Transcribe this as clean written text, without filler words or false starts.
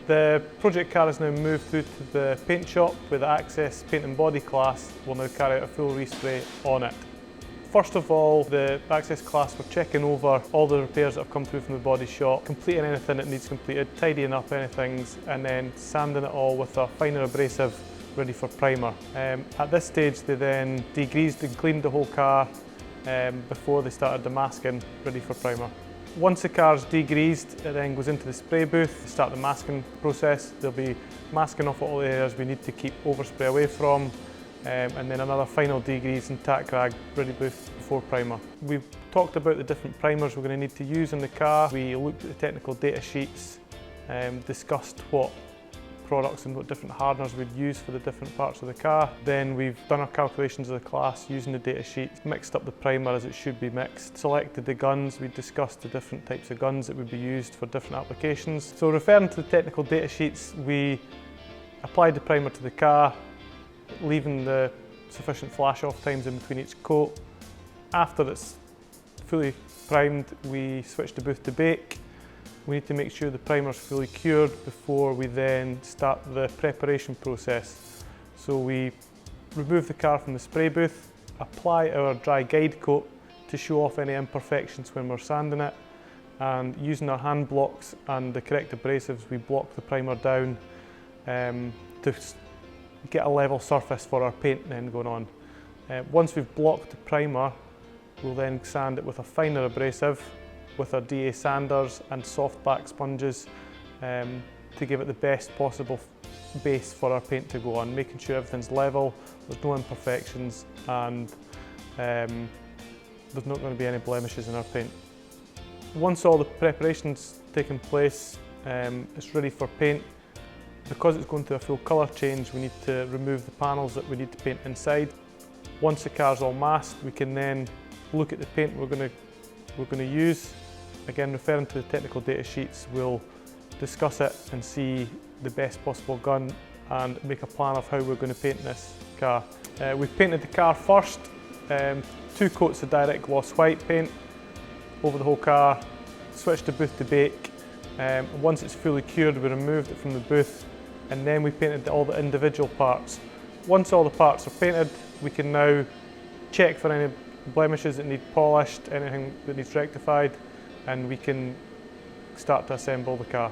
The project car has now moved through to the paint shop where the Access Paint and Body class will now carry out a full respray on it. First of all, the Access class were checking over all the repairs that have come through from the body shop, completing anything that needs completed, tidying up anything, and then sanding it all with a finer abrasive ready for primer. At this stage they then degreased and cleaned the whole car before they started the masking ready for primer. Once the car is degreased, it then goes into the spray booth to start the masking process. They'll be masking off all the areas we need to keep overspray away from, and then another final degrease and tack rag ready before primer. We've talked about the different primers we're going to need to use in the car. We looked at the technical data sheets, discussed what products and what different hardeners we'd use for the different parts of the car. Then we've done our calculations of the class using the data sheets, mixed up the primer as it should be mixed, selected the guns. We discussed the different types of guns that would be used for different applications. So referring to the technical data sheets, we applied the primer to the car, leaving the sufficient flash off times in between each coat. After it's fully primed, we switched the booth to bake. We need to make sure the primer's fully cured before we then start the preparation process. So we remove the car from the spray booth, apply our dry guide coat to show off any imperfections when we're sanding it, and using our hand blocks and the correct abrasives, we block the primer down to get a level surface for our paint then going on. Once we've blocked the primer, we'll then sand it with a finer abrasive with our DA sanders and soft back sponges to give it the best possible base for our paint to go on, making sure everything's level, there's no imperfections, and there's not going to be any blemishes in our paint. Once all the preparation's taken place, it's ready for paint. Because it's going through a full colour change, we need to remove the panels that we need to paint inside. Once the car's all masked, we can then look at the paint we're going to use. Again, referring to the technical data sheets, we'll discuss it and see the best possible gun and make a plan of how we're going to paint this car. We've painted the car first, 2 coats of direct gloss white paint over the whole car, switched the booth to bake. Once it's fully cured, we removed it from the booth, and then we painted all the individual parts. Once all the parts are painted, we can now check for any blemishes that need polished, anything that needs rectified, and we can start to assemble the car.